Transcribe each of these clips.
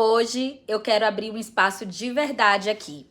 Hoje eu quero abrir um espaço de verdade aqui.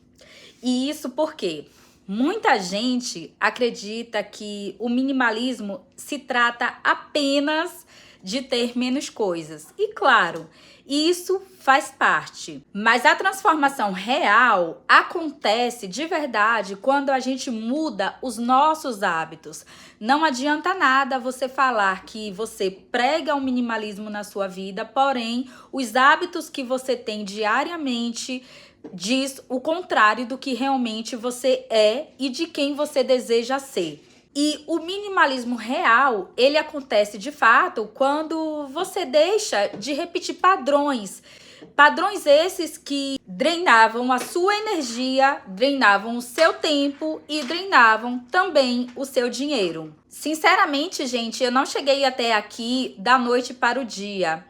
E isso porque muita gente acredita que o minimalismo se trata apenas de ter menos coisas. E claro, isso faz parte. Mas a transformação real acontece de verdade quando a gente muda os nossos hábitos. Não adianta nada você falar que você prega o minimalismo na sua vida, porém, os hábitos que você tem diariamente diz o contrário do que realmente você é e de quem você deseja ser. E o minimalismo real, ele acontece de fato quando você deixa de repetir padrões. Padrões esses que drenavam a sua energia, drenavam o seu tempo e drenavam também o seu dinheiro. Sinceramente, gente, eu não cheguei até aqui da noite para o dia.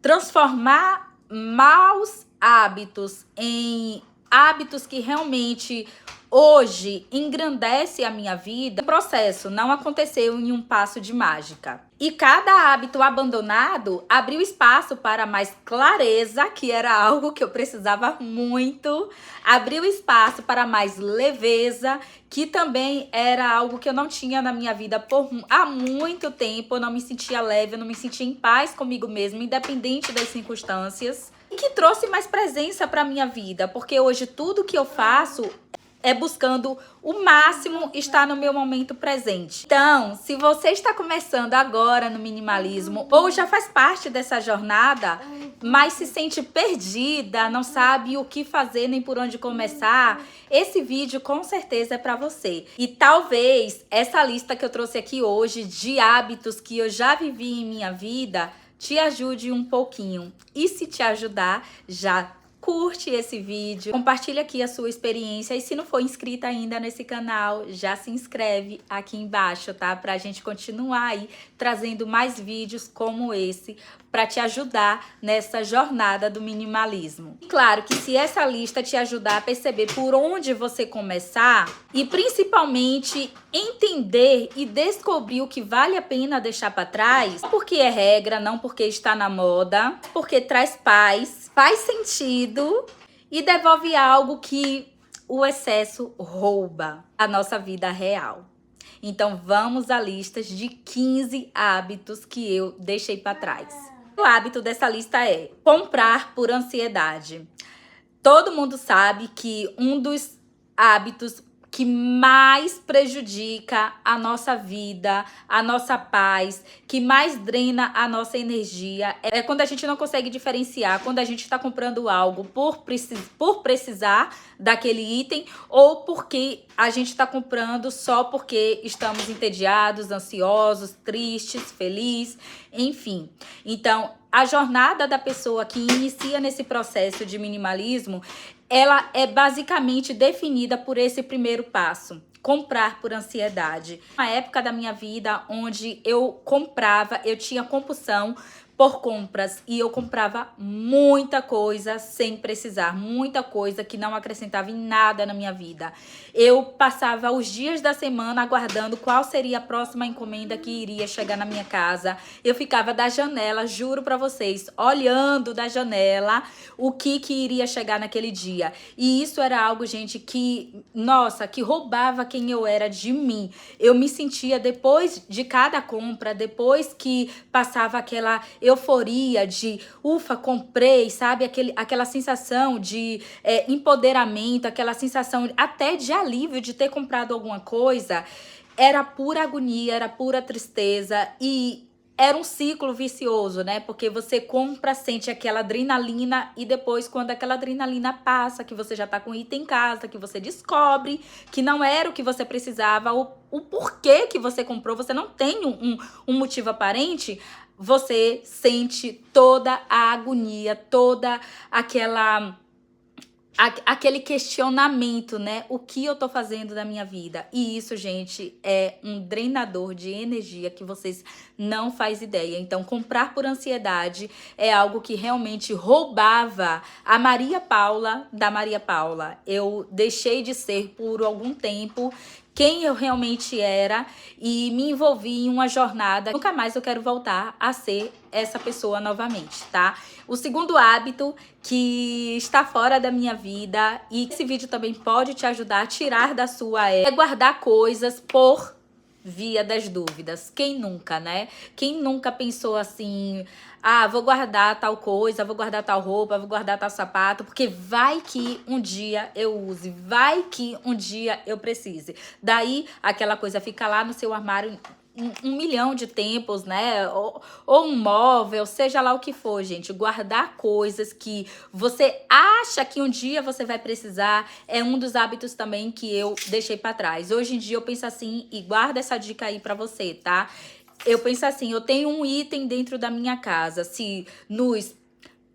Transformar maus hábitos em hábitos que realmente hoje engrandece a minha vida, o processo não aconteceu em um passo de mágica. E cada hábito abandonado abriu espaço para mais clareza, que era algo que eu precisava muito, abriu espaço para mais leveza, que também era algo que eu não tinha na minha vida há muito tempo. Eu não me sentia leve, eu não me sentia em paz comigo mesma, independente das circunstâncias. E que trouxe mais presença para minha vida, porque hoje tudo que eu faço é buscando o máximo estar no meu momento presente. Então, se você está começando agora no minimalismo ou já faz parte dessa jornada, mas se sente perdida, não sabe o que fazer nem por onde começar, esse vídeo com certeza é para você. E talvez essa lista que eu trouxe aqui hoje de hábitos que eu já vivi em minha vida te ajude um pouquinho. E se te ajudar, já curte esse vídeo, compartilha aqui a sua experiência e se não for inscrita ainda nesse canal, já se inscreve aqui embaixo, tá? Pra gente continuar aí trazendo mais vídeos como esse para te ajudar nessa jornada do minimalismo. Claro que se essa lista te ajudar a perceber por onde você começar e principalmente entender e descobrir o que vale a pena deixar para trás, não porque é regra, não porque está na moda, porque traz paz, faz sentido e devolve algo que o excesso rouba a nossa vida real. Então vamos à lista de 15 hábitos que eu deixei para trás. O hábito dessa lista é comprar por ansiedade. Todo mundo sabe que um dos hábitos que mais prejudica a nossa vida, a nossa paz, que mais drena a nossa energia, é quando a gente não consegue diferenciar, quando a gente está comprando algo por precisar daquele item ou porque a gente está comprando só porque estamos entediados, ansiosos, tristes, felizes, enfim. Então, a jornada da pessoa que inicia nesse processo de minimalismo, ela é basicamente definida por esse primeiro passo. Comprar por ansiedade. Uma época da minha vida onde eu comprava, eu tinha compulsão por compras e eu comprava muita coisa sem precisar, muita coisa que não acrescentava em nada na minha vida. Eu passava os dias da semana aguardando qual seria a próxima encomenda que iria chegar na minha casa. Eu ficava da janela, juro pra vocês, olhando da janela o que iria chegar naquele dia. E isso era algo, gente, que, nossa, que roubava quem eu era de mim. Eu me sentia depois de cada compra, depois que passava aquela euforia de ufa, comprei, sabe? Aquela sensação de empoderamento, aquela sensação até de alívio de ter comprado alguma coisa. Era pura agonia, era pura tristeza e era um ciclo vicioso, né? Porque você compra, sente aquela adrenalina e depois quando aquela adrenalina passa, que você já tá com o item em casa, que você descobre que não era o que você precisava, o porquê que você comprou, você não tem um motivo aparente, você sente toda a agonia, toda aquele questionamento, né? O que eu tô fazendo da minha vida? E isso, gente, é um drenador de energia que vocês não fazem ideia. Então, comprar por ansiedade é algo que realmente roubava a Maria Paula da Maria Paula. Eu deixei de ser por algum tempo quem eu realmente era e me envolvi em uma jornada. Nunca mais eu quero voltar a ser essa pessoa novamente, tá? O segundo hábito que está fora da minha vida e esse vídeo também pode te ajudar a tirar da sua é guardar coisas por via das dúvidas. Quem nunca, né? Quem nunca pensou assim, ah, vou guardar tal coisa, vou guardar tal roupa, vou guardar tal sapato, porque vai que um dia eu use, vai que um dia eu precise. Daí aquela coisa fica lá no seu armário um milhão de tempos, né? Ou um móvel, seja lá o que for, gente. Guardar coisas que você acha que um dia você vai precisar é um dos hábitos também que eu deixei pra trás. Hoje em dia eu penso assim, e guarda essa dica aí pra você, tá? Eu penso assim, eu tenho um item dentro da minha casa, se nos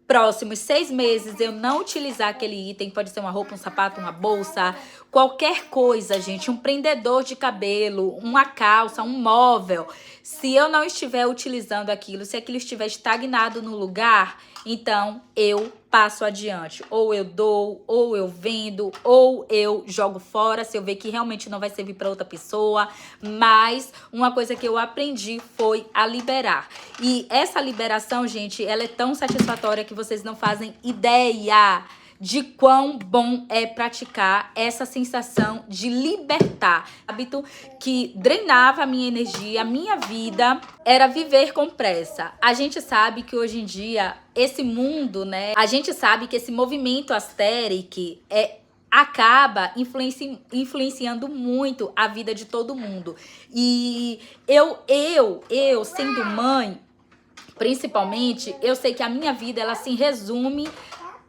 próximos 6 meses eu não utilizar aquele item, pode ser uma roupa, um sapato, uma bolsa, qualquer coisa, gente, um prendedor de cabelo, uma calça, um móvel, se eu não estiver utilizando aquilo, se aquilo estiver estagnado no lugar, então eu passo adiante. Ou eu dou, ou eu vendo, ou eu jogo fora, se eu ver que realmente não vai servir para outra pessoa. Mas uma coisa que eu aprendi foi a liberar. E essa liberação, gente, ela é tão satisfatória que vocês não fazem ideia de quão bom é praticar essa sensação de libertar. Hábito que drenava a minha energia, a minha vida, era viver com pressa. A gente sabe que hoje em dia, esse mundo, né? A gente sabe que esse movimento asteric acaba influenciando muito a vida de todo mundo. E eu sendo mãe, principalmente, eu sei que a minha vida, ela se resume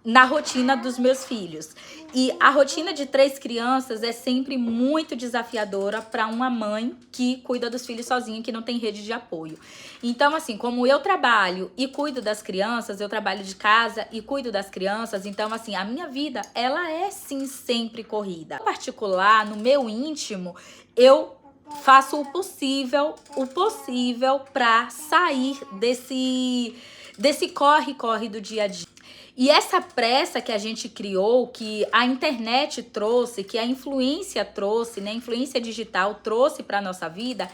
na rotina dos meus filhos. E a rotina de 3 crianças é sempre muito desafiadora para uma mãe que cuida dos filhos sozinha, que não tem rede de apoio. Então, assim, como eu trabalho e cuido das crianças, eu trabalho de casa e cuido das crianças, então, assim, a minha vida, ela é, sim, sempre corrida. Em particular, no meu íntimo, eu faço o possível para sair desse corre-corre do dia a dia. E essa pressa que a gente criou, que a internet trouxe, que a influência trouxe, né? A influência digital trouxe para nossa vida,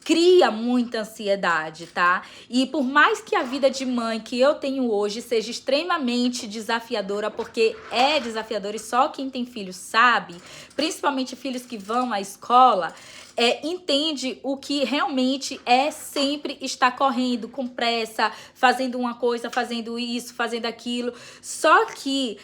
cria muita ansiedade, tá? E por mais que a vida de mãe que eu tenho hoje seja extremamente desafiadora, porque é desafiadora e só quem tem filhos sabe, principalmente filhos que vão à escola, entende o que realmente é sempre estar correndo com pressa, fazendo uma coisa, fazendo isso, fazendo aquilo. Só que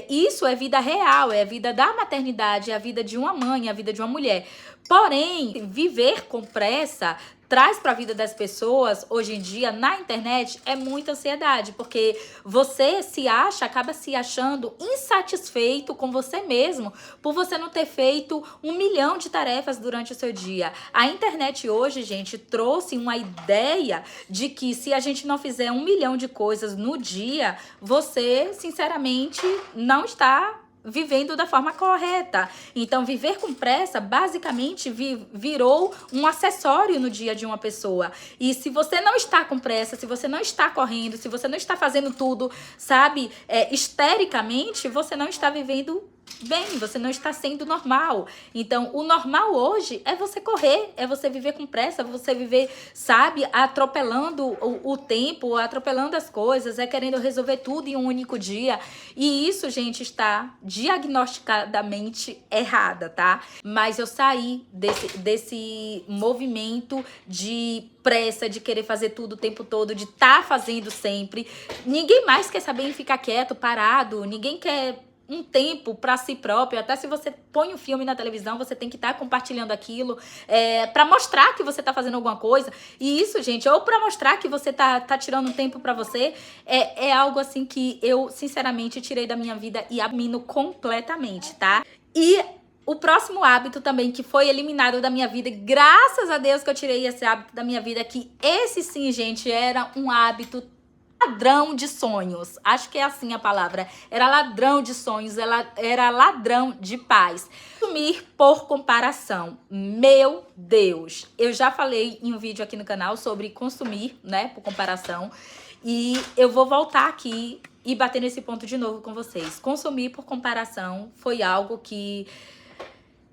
isso é vida real, é a vida da maternidade, é a vida de uma mãe, é a vida de uma mulher. Porém, viver com pressa traz para a vida das pessoas, hoje em dia, na internet, é muita ansiedade, porque você acaba se achando insatisfeito com você mesmo, por você não ter feito 1 milhão de tarefas durante o seu dia. A internet hoje, gente, trouxe uma ideia de que se a gente não fizer 1 milhão de coisas no dia, você, sinceramente, não está vivendo da forma correta. Então, viver com pressa, basicamente, virou um acessório no dia de uma pessoa. E se você não está com pressa, se você não está correndo, se você não está fazendo tudo, sabe, histericamente, você não está vivendo bem, você não está sendo normal. Então, o normal hoje é você correr, é você viver com pressa, você viver, sabe, atropelando o tempo, atropelando as coisas, querendo resolver tudo em um único dia. E isso, gente, está diagnosticadamente errada, tá? Mas eu saí desse movimento de pressa, de querer fazer tudo o tempo todo, de estar fazendo sempre. Ninguém mais quer saber em ficar quieto, parado, ninguém quer um tempo para si próprio. Até se você põe um filme na televisão, você tem que estar compartilhando aquilo para mostrar que você tá fazendo alguma coisa. E isso, gente, ou para mostrar que você tá tirando um tempo para você, é algo assim que eu, sinceramente, tirei da minha vida e abomino completamente, tá? E o próximo hábito também que foi eliminado da minha vida, graças a Deus que eu tirei esse hábito da minha vida, que esse sim, gente, era um hábito ladrão de sonhos. Acho que é assim a palavra. Era ladrão de sonhos, ela era ladrão de paz. Consumir por comparação. Meu Deus. Eu já falei em um vídeo aqui no canal sobre consumir, né, por comparação. E eu vou voltar aqui e bater nesse ponto de novo com vocês. Consumir por comparação foi algo que,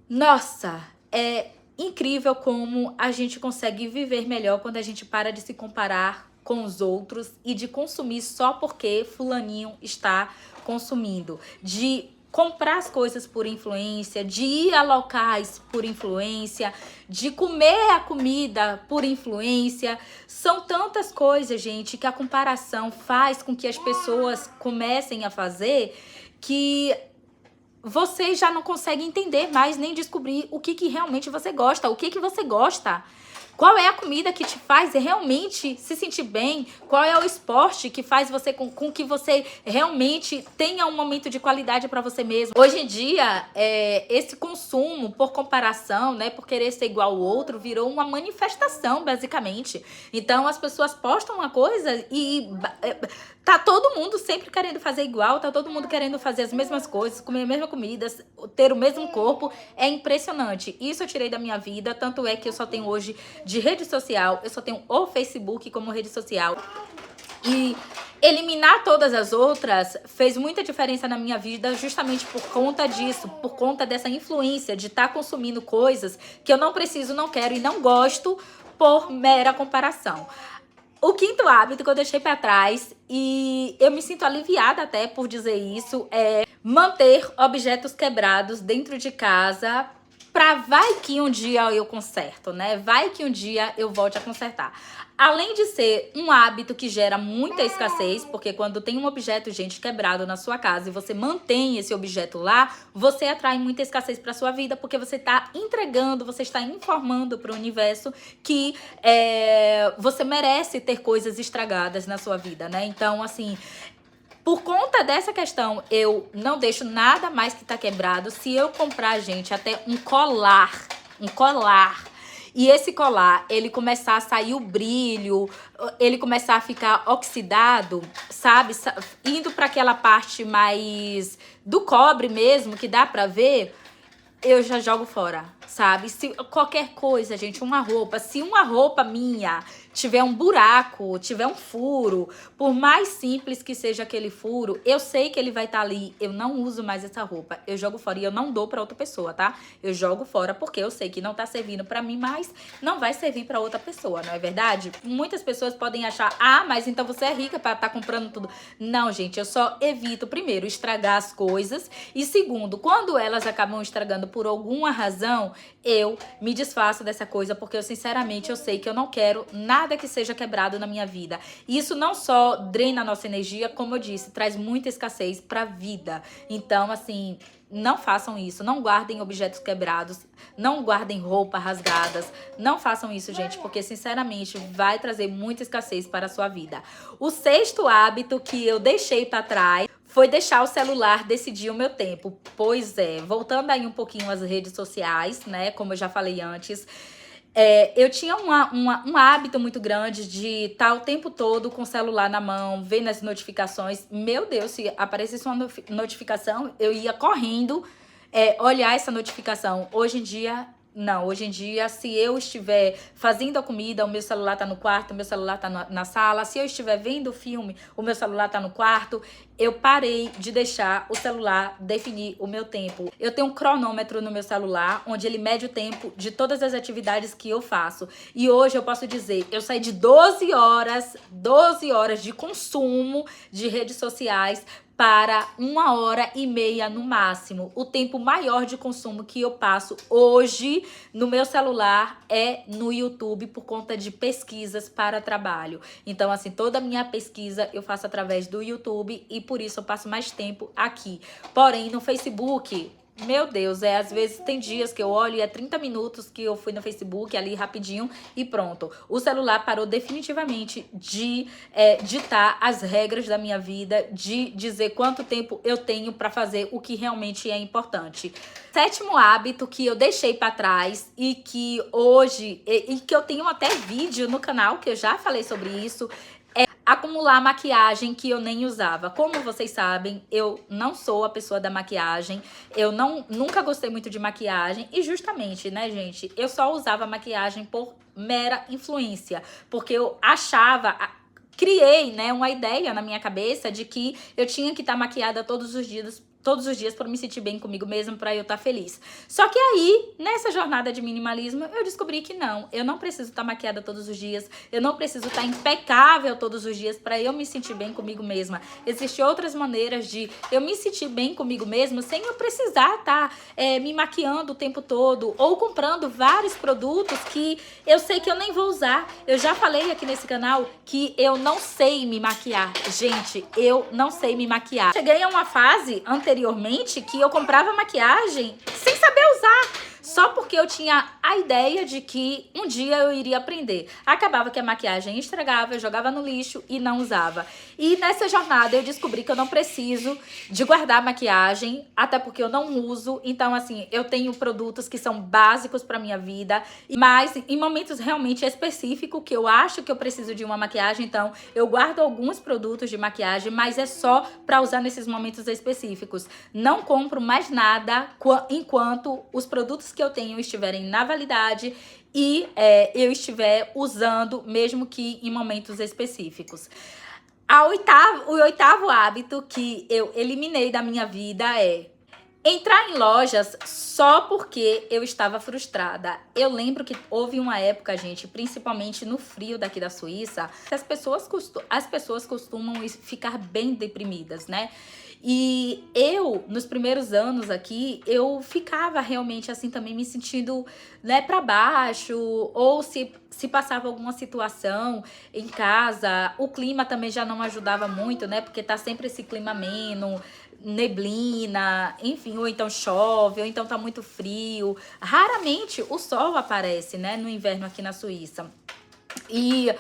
nossa, é incrível como a gente consegue viver melhor quando a gente para de se comparar com os outros e de consumir só porque fulaninho está consumindo, de comprar as coisas por influência, de ir a locais por influência, de comer a comida por influência. São tantas coisas, gente, que a comparação faz com que as pessoas comecem a fazer que você já não consegue entender mais nem descobrir o que realmente você gosta, o que você gosta. Qual é a comida que te faz realmente se sentir bem? Qual é o esporte que faz você com que você realmente tenha um momento de qualidade para você mesmo? Hoje em dia, esse consumo por comparação, né, por querer ser igual ao outro, virou uma manifestação, basicamente. Então, as pessoas postam uma coisa e tá todo mundo sempre querendo fazer igual, tá todo mundo querendo fazer as mesmas coisas, comer a mesma comida, ter o mesmo corpo. É impressionante. Isso eu tirei da minha vida, tanto é que eu só tenho hoje de rede social, eu só tenho o Facebook como rede social. E eliminar todas as outras fez muita diferença na minha vida justamente por conta disso, por conta dessa influência de estar consumindo coisas que eu não preciso, não quero e não gosto por mera comparação. O quinto hábito que eu deixei pra trás, e eu me sinto aliviada até por dizer isso, é manter objetos quebrados dentro de casa pra vai que um dia eu conserto, né? Vai que um dia eu volte a consertar. Além de ser um hábito que gera muita escassez, porque quando tem um objeto, gente, quebrado na sua casa e você mantém esse objeto lá, você atrai muita escassez para sua vida, porque você está entregando, você está informando para o universo que você merece ter coisas estragadas na sua vida, né? Então, assim, por conta dessa questão, eu não deixo nada mais que tá quebrado. Se eu comprar, gente, até um colar, e esse colar, ele começar a sair o brilho, ele começar a ficar oxidado, sabe? Indo para aquela parte mais do cobre mesmo, que dá pra ver, eu já jogo fora, sabe? Se qualquer coisa, gente, uma roupa, se uma roupa minha tiver um buraco, tiver um furo, por mais simples que seja aquele furo, eu sei que ele vai estar ali, eu não uso mais essa roupa, eu jogo fora e eu não dou pra outra pessoa, tá? Eu jogo fora porque eu sei que não tá servindo pra mim, mas não vai servir pra outra pessoa, não é verdade? Muitas pessoas podem achar, mas então você é rica pra estar comprando tudo. Não, gente, eu só evito, primeiro, estragar as coisas e segundo, quando elas acabam estragando por alguma razão, eu me desfaço dessa coisa porque eu sinceramente eu sei que eu não quero nada que seja quebrado na minha vida. E isso não só drena a nossa energia, como eu disse, traz muita escassez pra vida. Então, assim, não façam isso, não guardem objetos quebrados, não guardem roupas rasgadas, não façam isso, gente, porque sinceramente vai trazer muita escassez para a sua vida. O sexto hábito que eu deixei pra trás foi deixar o celular decidir o meu tempo. Pois é, voltando aí um pouquinho às redes sociais, né, como eu já falei antes, eu tinha um hábito muito grande de estar o tempo todo com o celular na mão, vendo as notificações. Meu Deus, se aparecesse uma notificação, eu ia correndo olhar essa notificação. Hoje em dia, não. Hoje em dia, se eu estiver fazendo a comida, o meu celular tá no quarto, o meu celular tá na sala. Se eu estiver vendo o filme, o meu celular tá no quarto. Eu parei de deixar o celular definir o meu tempo. Eu tenho um cronômetro no meu celular, onde ele mede o tempo de todas as atividades que eu faço. E hoje eu posso dizer, eu saí de 12 horas de consumo de redes sociais para 1h30 no máximo. O tempo maior de consumo que eu passo hoje no meu celular é no YouTube por conta de pesquisas para trabalho. Então, assim, toda a minha pesquisa eu faço através do YouTube e por isso eu passo mais tempo aqui. Porém, no Facebook, meu Deus, às vezes tem dias que eu olho e é 30 minutos que eu fui no Facebook ali rapidinho e pronto. O celular parou definitivamente de ditar as regras da minha vida, de dizer quanto tempo eu tenho pra fazer o que realmente é importante. Sétimo hábito que eu deixei pra trás e que hoje, e que eu tenho até vídeo no canal, que eu já falei sobre isso, acumular maquiagem que eu nem usava. Como vocês sabem, eu não sou a pessoa da maquiagem. Eu nunca gostei muito de maquiagem. E justamente, né, gente, eu só usava maquiagem por mera influência. Porque eu achava... Criei, né, uma ideia na minha cabeça de que eu tinha que estar maquiada todos os dias todos os dias para me sentir bem comigo mesmo, para eu estar feliz. Só que aí, nessa jornada de minimalismo, eu descobri que não, eu não preciso estar maquiada todos os dias, eu não preciso estar impecável todos os dias para eu me sentir bem comigo mesma. Existem outras maneiras de eu me sentir bem comigo mesma sem eu precisar estar me maquiando o tempo todo ou comprando vários produtos que eu sei que eu nem vou usar. Eu já falei aqui nesse canal que eu não sei me maquiar. Gente, eu não sei me maquiar. Cheguei a uma fase anteriormente que eu comprava maquiagem sem saber usar. Só porque eu tinha a ideia de que um dia eu iria aprender. Acabava que a maquiagem estragava, eu jogava no lixo e não usava. E nessa jornada eu descobri que eu não preciso de guardar maquiagem, até porque eu não uso. Então, assim, eu tenho produtos que são básicos pra minha vida, mas em momentos realmente específicos que eu acho que eu preciso de uma maquiagem, então eu guardo alguns produtos de maquiagem, mas é só pra usar nesses momentos específicos. Não compro mais nada enquanto os produtos que eu tenho estiverem na validade e eu estiver usando, mesmo que em momentos específicos. O oitavo hábito que eu eliminei da minha vida é entrar em lojas só porque eu estava frustrada. Eu lembro que houve uma época, gente, principalmente no frio daqui da Suíça, que as pessoas costumam ficar bem deprimidas, né? E eu, nos primeiros anos aqui, eu ficava realmente assim também me sentindo, né, pra baixo, ou se passava alguma situação em casa, o clima também já não ajudava muito, né, porque tá sempre esse clima ameno, neblina, enfim, ou então chove, ou então tá muito frio. Raramente o sol aparece, né, no inverno aqui na Suíça. E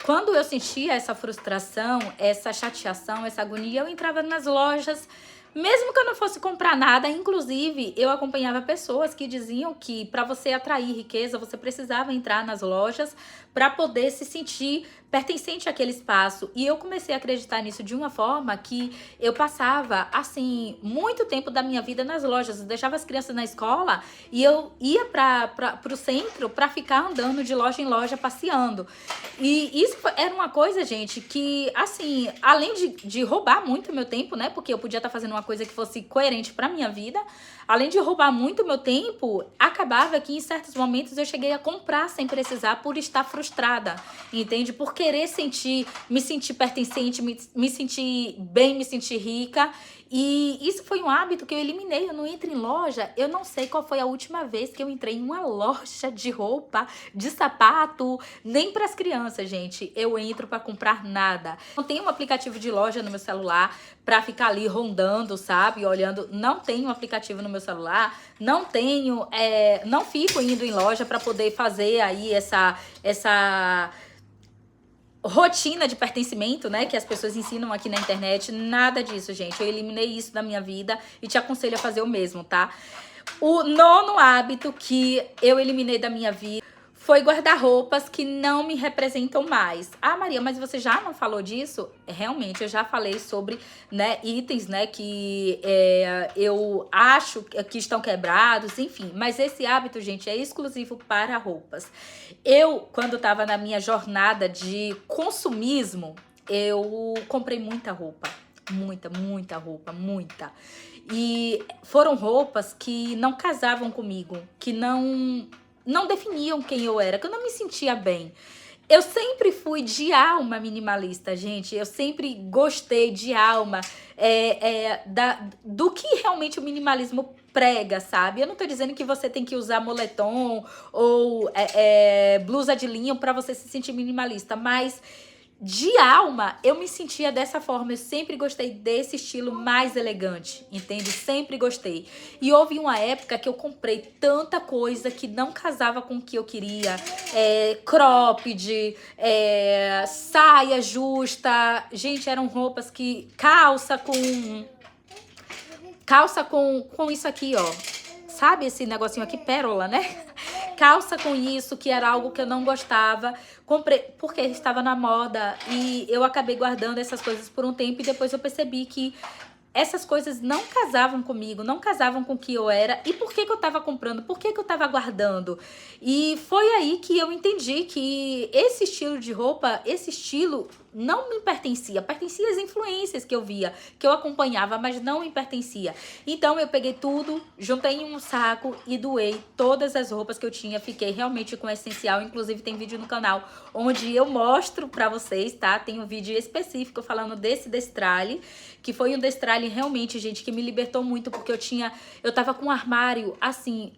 quando eu sentia essa frustração, essa chateação, essa agonia, eu entrava nas lojas, mesmo que eu não fosse comprar nada. Inclusive, eu acompanhava pessoas que diziam que para você atrair riqueza, você precisava entrar nas lojas para poder se sentir pertencente àquele espaço. E eu comecei a acreditar nisso de uma forma que eu passava, assim, muito tempo da minha vida nas lojas. Eu deixava as crianças na escola e eu ia pro centro para ficar andando de loja em loja, passeando. E isso era uma coisa, gente, que, assim, além de roubar muito meu tempo, né? Porque eu podia estar fazendo uma coisa que fosse coerente pra minha vida. Além de roubar muito meu tempo, acabava que em certos momentos eu cheguei a comprar sem precisar por estar frustrada, entende? Por querer me sentir pertencente, me sentir bem, me sentir rica. E isso foi um hábito que eu eliminei. Eu não entro em loja. Eu não sei qual foi a última vez que eu entrei em uma loja de roupa, de sapato, nem para as crianças, gente. Eu entro para comprar nada. Não tenho um aplicativo de loja no meu celular para ficar ali rondando, sabe? Olhando. Não tenho um aplicativo no meu celular. Não tenho, não fico indo em loja para poder fazer aí essa rotina de pertencimento, né, que as pessoas ensinam aqui na internet. Nada disso, gente. Eu eliminei isso da minha vida e te aconselho a fazer o mesmo, tá? O nono hábito que eu eliminei da minha vida foi guardar roupas que não me representam mais. Ah, Maria, mas você já não falou disso? Realmente, eu já falei sobre, né, itens, né, que eu acho que estão quebrados, enfim. Mas esse hábito, gente, é exclusivo para roupas. Eu, quando estava na minha jornada de consumismo, eu comprei muita roupa. Muita roupa, muita. E foram roupas que não casavam comigo, que não definiam quem eu era, que eu não me sentia bem. Eu sempre fui de alma minimalista, gente. Eu sempre gostei de alma do que realmente o minimalismo prega, sabe? Eu não tô dizendo que você tem que usar moletom ou blusa de linho pra você se sentir minimalista, mas de alma, eu me sentia dessa forma. Eu sempre gostei desse estilo mais elegante, entende? Sempre gostei. E houve uma época que eu comprei tanta coisa que não casava com o que eu queria. Cropped, saia justa. Gente, eram roupas que... Calça com isso aqui, ó. Sabe esse negocinho aqui, pérola, né? Calça com isso, que era algo que eu não gostava. Comprei porque estava na moda e eu acabei guardando essas coisas por um tempo e depois eu percebi que essas coisas não casavam comigo, não casavam com o que eu era. E por que que eu tava comprando? Por que que eu tava guardando? E foi aí que eu entendi que esse estilo de roupa, esse estilo não me pertencia. Pertencia às influências que eu via, que eu acompanhava, mas não me pertencia. Então eu peguei tudo, juntei em um saco e doei todas as roupas que eu tinha. Fiquei realmente com o essencial. Inclusive tem vídeo no canal onde eu mostro pra vocês, tá? Tem um vídeo específico falando desse destralhe, que foi um destralhe realmente, gente, que me libertou muito, porque eu tava com um armário, assim,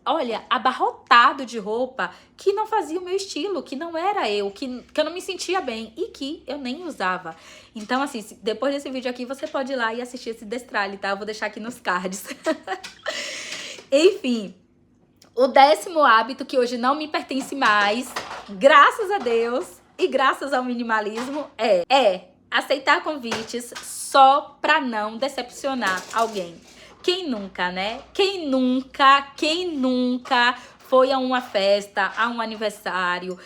olha, abarrotado de roupa que não fazia o meu estilo, que não era eu, que eu não me sentia bem e que eu nem usava. Então, assim, depois desse vídeo aqui, você pode ir lá e assistir esse destralhe, tá? Eu vou deixar aqui nos cards. Enfim, o 10º hábito que hoje não me pertence mais, graças a Deus e graças ao minimalismo, é aceitar convites só pra não decepcionar alguém. Quem nunca, né? Quem nunca foi a uma festa, a um aniversário,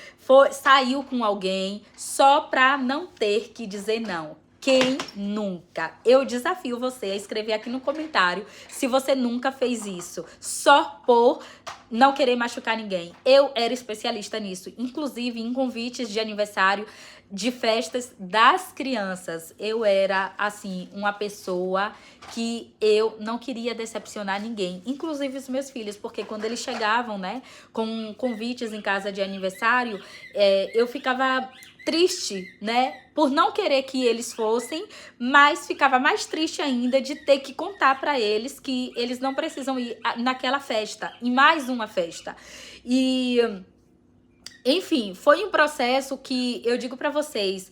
saiu com alguém só pra não ter que dizer não? Quem nunca? Eu desafio você a escrever aqui no comentário se você nunca fez isso, só por não querer machucar ninguém. Eu era especialista nisso, inclusive em convites de aniversário, de festas das crianças. Eu era, assim, uma pessoa que eu não queria decepcionar ninguém, inclusive os meus filhos, porque quando eles chegavam, né, com convites em casa de aniversário, eu ficava triste, né, por não querer que eles fossem, mas ficava mais triste ainda de ter que contar pra eles que eles não precisam ir naquela festa, em mais uma festa. E, enfim, foi um processo que eu digo pra vocês,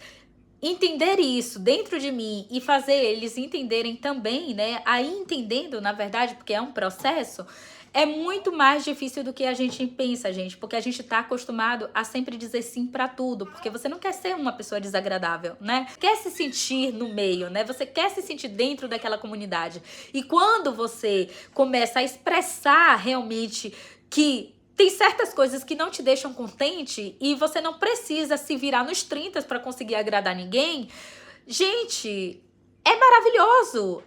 entender isso dentro de mim e fazer eles entenderem também, né, aí entendendo, na verdade, porque é um processo, é muito mais difícil do que a gente pensa, gente, porque a gente tá acostumado a sempre dizer sim pra tudo, porque você não quer ser uma pessoa desagradável, né? Quer se sentir no meio, né? Você quer se sentir dentro daquela comunidade. E quando você começa a expressar realmente que tem certas coisas que não te deixam contente e você não precisa se virar nos 30 pra conseguir agradar ninguém, gente, é maravilhoso.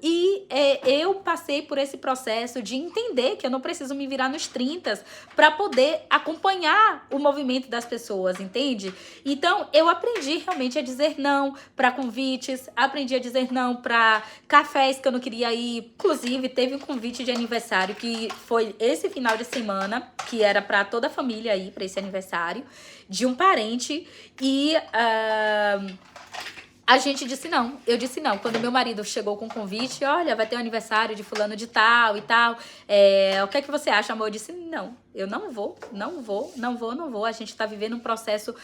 E eu passei por esse processo de entender que eu não preciso me virar nos 30 para poder acompanhar o movimento das pessoas, entende? Então, eu aprendi realmente a dizer não para convites, aprendi a dizer não para cafés que eu não queria ir. Inclusive, teve um convite de aniversário que foi esse final de semana, que era para toda a família ir para esse aniversário, de um parente e... a gente disse não, eu disse não. Quando meu marido chegou com o convite, olha, vai ter um aniversário de fulano de tal e tal, o que é que você acha, amor? Eu disse não, eu não vou. A gente tá vivendo um processo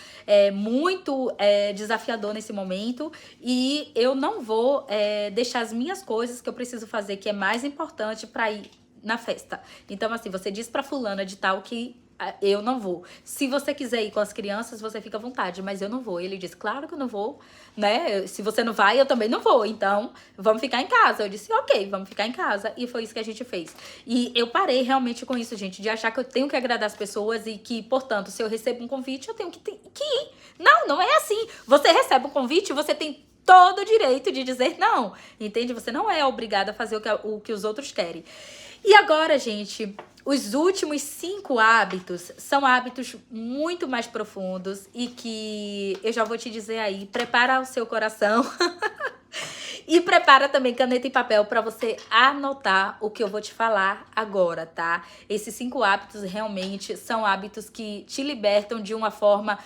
muito desafiador nesse momento e eu não vou deixar as minhas coisas que eu preciso fazer, que é mais importante, pra ir na festa. Então, assim, você diz pra fulana de tal que eu não vou. Se você quiser ir com as crianças, você fica à vontade, mas eu não vou. Ele disse, claro que eu não vou, né? Se você não vai, eu também não vou. Então, vamos ficar em casa. Eu disse, ok, vamos ficar em casa. E foi isso que a gente fez. E eu parei realmente com isso, gente, de achar que eu tenho que agradar as pessoas e que, portanto, se eu recebo um convite, eu tenho que ir. Não, não é assim. Você recebe um convite, você tem todo o direito de dizer não, entende? Você não é obrigada a fazer o que os outros querem. E agora, gente, os últimos 5 hábitos são hábitos muito mais profundos e que eu já vou te dizer aí, prepara o seu coração e prepara também caneta e papel para você anotar o que eu vou te falar agora, tá? Esses 5 hábitos realmente são hábitos que te libertam de uma forma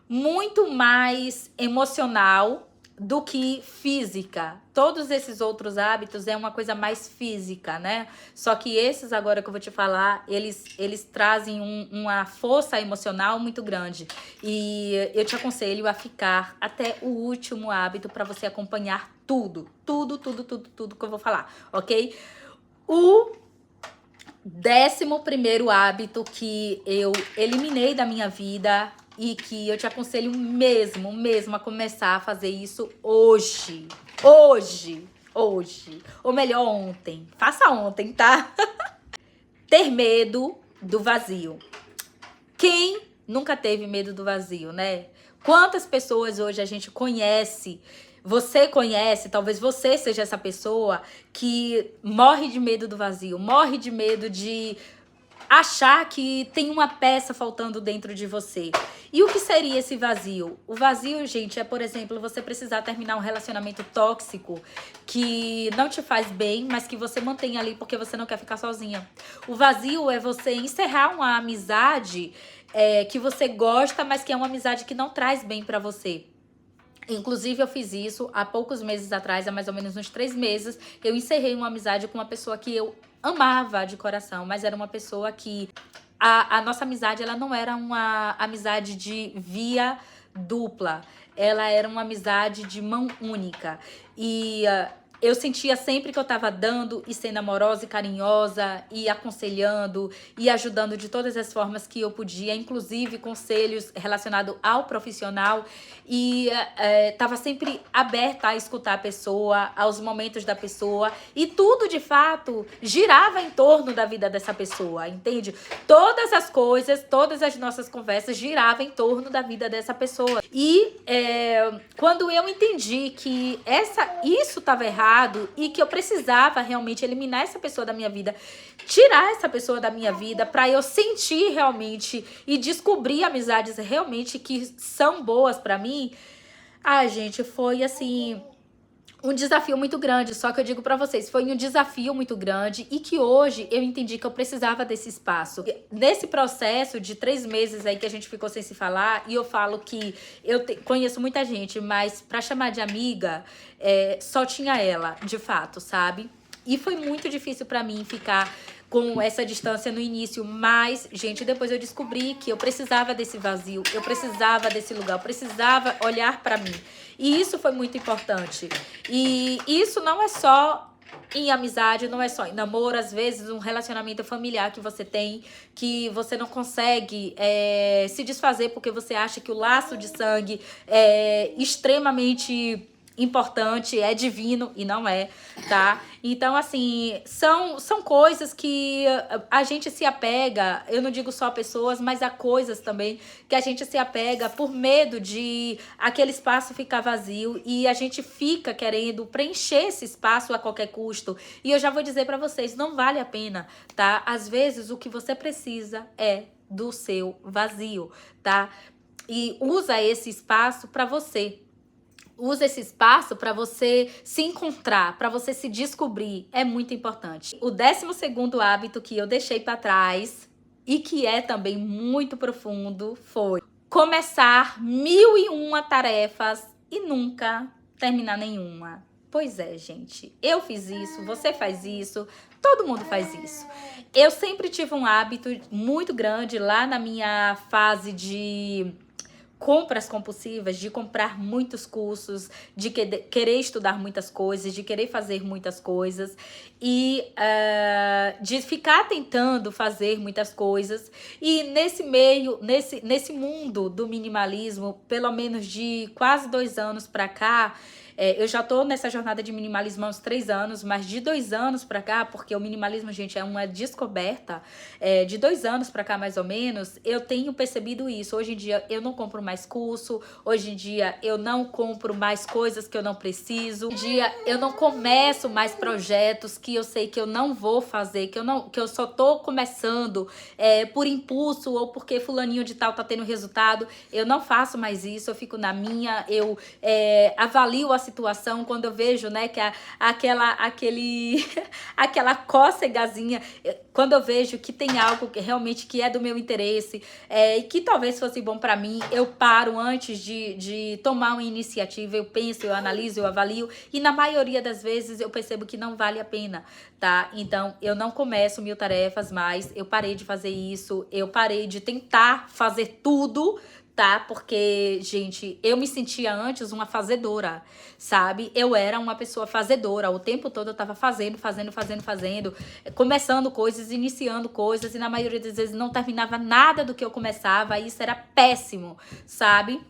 muito mais emocional do que física. Todos esses outros hábitos é uma coisa mais física, né? Só que esses agora que eu vou te falar, eles trazem uma força emocional muito grande. E eu te aconselho a ficar até o último hábito para você acompanhar tudo que eu vou falar, ok? O 11º hábito que eu eliminei da minha vida e que eu te aconselho mesmo a começar a fazer isso hoje. Ou melhor, ontem. Faça ontem, tá? Ter medo do vazio. Quem nunca teve medo do vazio, né? Quantas pessoas hoje a gente conhece, você conhece, talvez você seja essa pessoa que morre de medo do vazio, morre de medo de achar que tem uma peça faltando dentro de você. E o que seria esse vazio? O vazio, gente, é, por exemplo, você precisar terminar um relacionamento tóxico que não te faz bem, mas que você mantém ali porque você não quer ficar sozinha. O vazio é você encerrar uma amizade que você gosta, mas que é uma amizade que não traz bem pra você. Inclusive, eu fiz isso há poucos meses atrás, há mais ou menos uns 3 meses. Eu encerrei uma amizade com uma pessoa que eu amava de coração, mas era uma pessoa que... A nossa amizade, ela não era uma amizade de via dupla. Ela era uma amizade de mão única. E eu sentia sempre que eu tava dando e sendo amorosa e carinhosa e aconselhando e ajudando de todas as formas que eu podia, inclusive conselhos relacionados ao profissional, e tava sempre aberta a escutar a pessoa, aos momentos da pessoa, e tudo de fato girava em torno da vida dessa pessoa, entende? Todas as coisas, todas as nossas conversas giravam em torno da vida dessa pessoa. E quando eu entendi que isso estava errado e que eu precisava realmente eliminar essa pessoa da minha vida, tirar essa pessoa da minha vida para eu sentir realmente e descobrir amizades realmente que são boas para mim, gente, foi assim... um desafio muito grande, só que eu digo pra vocês, foi um desafio muito grande e que hoje eu entendi que eu precisava desse espaço. Nesse processo de 3 meses aí que a gente ficou sem se falar, e eu falo que eu conheço muita gente, mas pra chamar de amiga, só tinha ela, de fato, sabe? E foi muito difícil pra mim ficar com essa distância no início, mas, gente, depois eu descobri que eu precisava desse vazio, eu precisava desse lugar, eu precisava olhar pra mim. E isso foi muito importante. E isso não é só em amizade, não é só em namoro, às vezes um relacionamento familiar que você tem, que você não consegue se desfazer porque você acha que o laço de sangue é extremamente importante, é divino, e não é, tá? Então, assim, são coisas que a gente se apega, eu não digo só a pessoas, mas a coisas também, que a gente se apega por medo de aquele espaço ficar vazio, e a gente fica querendo preencher esse espaço a qualquer custo. E eu já vou dizer pra vocês, não vale a pena, tá? Às vezes, o que você precisa é do seu vazio, tá? E usa esse espaço pra você. Usa esse espaço para você se encontrar, para você se descobrir. É muito importante. O 12º hábito que eu deixei para trás e que é também muito profundo foi começar 1001 tarefas e nunca terminar nenhuma. Pois é, gente. Eu fiz isso, você faz isso, todo mundo faz isso. Eu sempre tive um hábito muito grande lá na minha fase de compras compulsivas, de comprar muitos cursos, de querer estudar muitas coisas, de querer fazer muitas coisas e de ficar tentando fazer muitas coisas. E nesse meio, nesse mundo do minimalismo, pelo menos de quase 2 anos pra cá, eu já tô nessa jornada de minimalismo há uns 3 anos, mas de 2 anos pra cá, porque o minimalismo, gente, é uma descoberta, de 2 anos pra cá, mais ou menos, eu tenho percebido isso. Hoje em dia, eu não compro mais curso, hoje em dia, eu não compro mais coisas que eu não preciso, hoje em dia, eu não começo mais projetos que eu sei que eu não vou fazer, que eu só tô começando por impulso ou porque fulaninho de tal tá tendo resultado. Eu não faço mais isso, eu fico na minha, eu avalio a situação quando eu vejo, né, que aquela cócegazinha, quando eu vejo que tem algo que realmente que é do meu interesse e que talvez fosse bom pra mim, eu paro antes de tomar uma iniciativa, eu penso, eu analiso, eu avalio, e na maioria das vezes eu percebo que não vale a pena, tá? Então, eu não começo 1000 tarefas mais, eu parei de fazer isso, eu parei de tentar fazer tudo, tá? Porque, gente, eu me sentia antes uma fazedora, sabe? Eu era uma pessoa fazedora. O tempo todo eu tava fazendo, começando coisas, iniciando coisas, e na maioria das vezes não terminava nada do que eu começava, e isso era péssimo, sabe?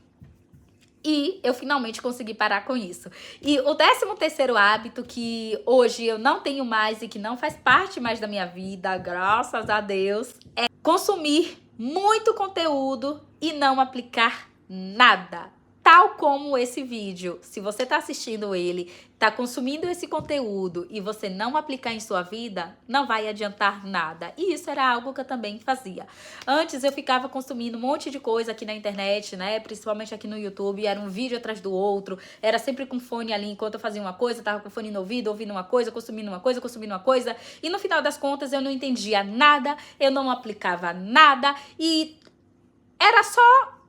E eu finalmente consegui parar com isso. E o 13º hábito que hoje eu não tenho mais e que não faz parte mais da minha vida, graças a Deus, é consumir muito conteúdo e não aplicar nada. tal como esse vídeo, se você tá assistindo ele, tá consumindo esse conteúdo e você não aplicar em sua vida, não vai adiantar nada. E isso era algo que eu também fazia. Antes eu ficava consumindo um monte de coisa aqui na internet, né? Principalmente aqui no YouTube, era um vídeo atrás do outro, era sempre com fone ali enquanto eu fazia uma coisa, tava com fone no ouvido, ouvindo uma coisa, consumindo uma coisa, e no final das contas eu não entendia nada, eu não aplicava nada e era só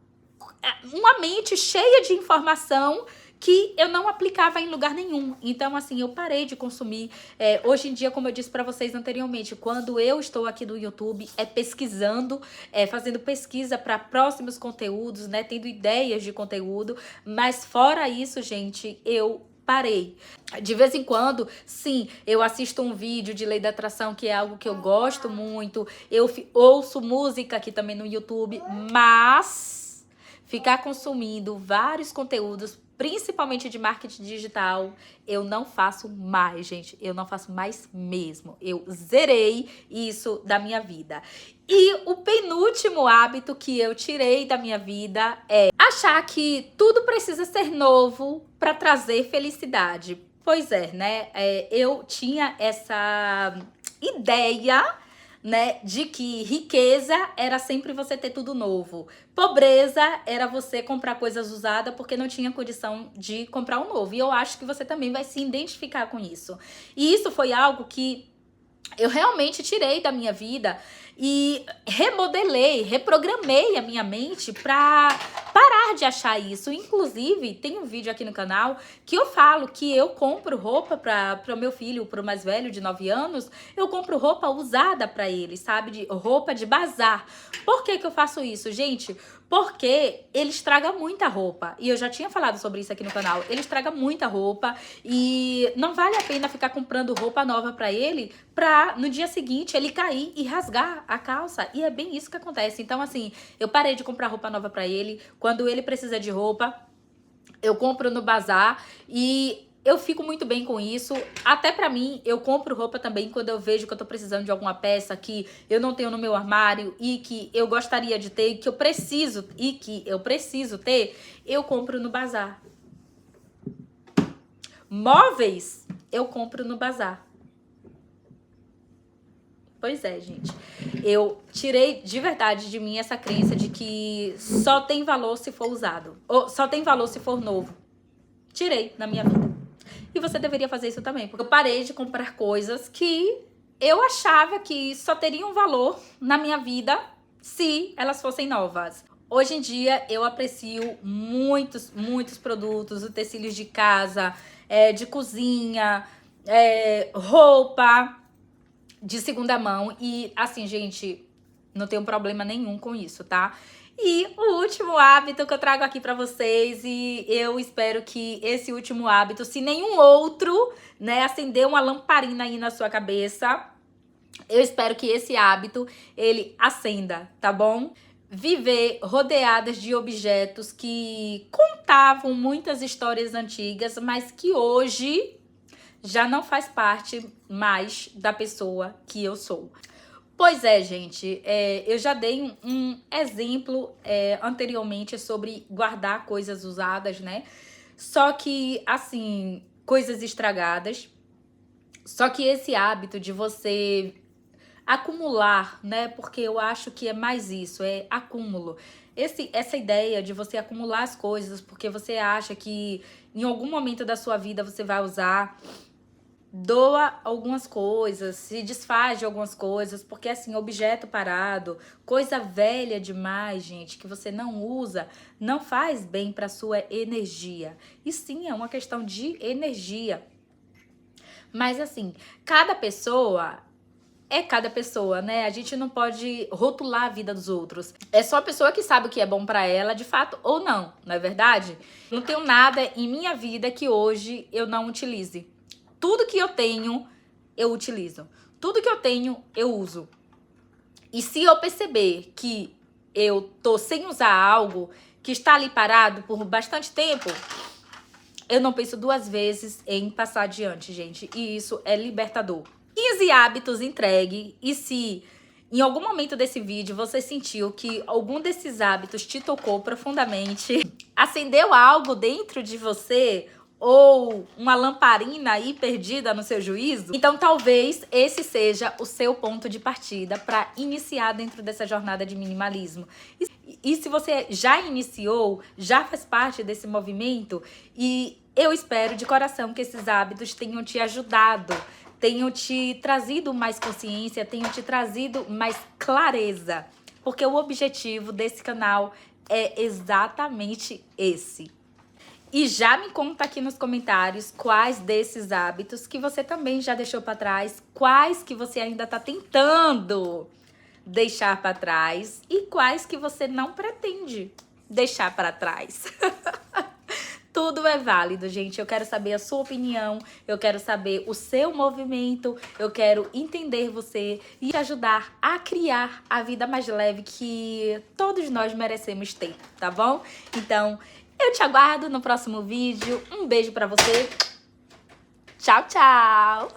uma mente cheia de informação que eu não aplicava em lugar nenhum. Então, assim, eu parei de consumir. Hoje em dia, como eu disse pra vocês anteriormente, quando eu estou aqui no YouTube, pesquisando, fazendo pesquisa para próximos conteúdos, né? Tendo ideias de conteúdo. Mas fora isso, gente, eu parei. De vez em quando, sim, eu assisto um vídeo de lei da atração, que é algo que eu gosto muito. Eu ouço música aqui também no YouTube, mas ficar consumindo vários conteúdos, principalmente de marketing digital, eu não faço mais, gente. Eu não faço mais mesmo. Eu zerei isso da minha vida. E o penúltimo hábito que eu tirei da minha vida é achar que tudo precisa ser novo para trazer felicidade. Pois é, né? Eu tinha essa ideia, né, de que riqueza era sempre você ter tudo novo. Pobreza era você comprar coisas usadas porque não tinha condição de comprar um novo. E eu acho que você também vai se identificar com isso. E isso foi algo que eu realmente tirei da minha vida e remodelei, reprogramei a minha mente pra parar de achar isso. Inclusive, tem um vídeo aqui no canal que eu falo que eu compro roupa para o meu filho, pro mais velho de 9 anos, eu compro roupa usada pra ele, sabe? Roupa de bazar. Por que que eu faço isso, gente? Porque ele estraga muita roupa. E eu já tinha falado sobre isso aqui no canal. Ele estraga muita roupa e não vale a pena ficar comprando roupa nova pra ele pra no dia seguinte ele cair e rasgar a calça. E é bem isso que acontece. Então, assim, eu parei de comprar roupa nova pra ele. Quando ele precisa de roupa, eu compro no bazar e eu fico muito bem com isso. Até pra mim, eu compro roupa também quando eu vejo que eu tô precisando de alguma peça que eu não tenho no meu armário e que eu gostaria de ter, que eu preciso ter, eu compro no bazar. Móveis, eu compro no bazar. Pois é, gente. Eu tirei de verdade de mim essa crença de que só tem valor se for usado. Ou só tem valor se for novo. Tirei na minha vida. E você deveria fazer isso também, porque eu parei de comprar coisas que eu achava que só teriam valor na minha vida se elas fossem novas. Hoje em dia eu aprecio muitos produtos, utensílios de casa, de cozinha, roupa de segunda mão. E assim, gente, não tenho problema nenhum com isso, tá? E o último hábito que eu trago aqui pra vocês, e eu espero que esse último hábito, se nenhum outro, né, acender uma lamparina aí na sua cabeça, eu espero que esse hábito, ele acenda, tá bom? Viver rodeadas de objetos que contavam muitas histórias antigas, mas que hoje já não faz parte mais da pessoa que eu sou. Pois é, gente, eu já dei um exemplo anteriormente sobre guardar coisas usadas, né? Só que, assim, coisas estragadas. Só que esse hábito de você acumular, né? Porque eu acho que é mais isso, é acúmulo. Essa ideia de você acumular as coisas porque você acha que em algum momento da sua vida você vai usar. Doa algumas coisas, se desfaz de algumas coisas, porque assim, objeto parado, coisa velha demais, gente, que você não usa, não faz bem para sua energia. E sim, é uma questão de energia. Mas assim, cada pessoa é cada pessoa, né? A gente não pode rotular a vida dos outros. É só a pessoa que sabe o que é bom pra ela, de fato, ou não, não é verdade? Não tenho nada em minha vida que hoje eu não utilize. Tudo que eu tenho, eu utilizo. Tudo que eu tenho, eu uso. E se eu perceber que eu tô sem usar algo que está ali parado por bastante tempo, eu não penso duas vezes em passar adiante, gente. E isso é libertador. 15 hábitos entregue. E se em algum momento desse vídeo você sentiu que algum desses hábitos te tocou profundamente, Acendeu algo dentro de você? Ou uma lamparina aí perdida no seu juízo? Então talvez esse seja o seu ponto de partida para iniciar dentro dessa jornada de minimalismo. E se você já iniciou, já faz parte desse movimento, e eu espero de coração que esses hábitos tenham te ajudado, tenham te trazido mais consciência, tenham te trazido mais clareza. Porque o objetivo desse canal é exatamente esse. E já me conta aqui nos comentários quais desses hábitos que você também já deixou para trás, quais que você ainda tá tentando deixar para trás e quais que você não pretende deixar para trás. Tudo é válido, gente. Eu quero saber a sua opinião, eu quero saber o seu movimento, eu quero entender você e te ajudar a criar a vida mais leve que todos nós merecemos ter, tá bom? Então, eu te aguardo no próximo vídeo. Um beijo pra você. Tchau, tchau!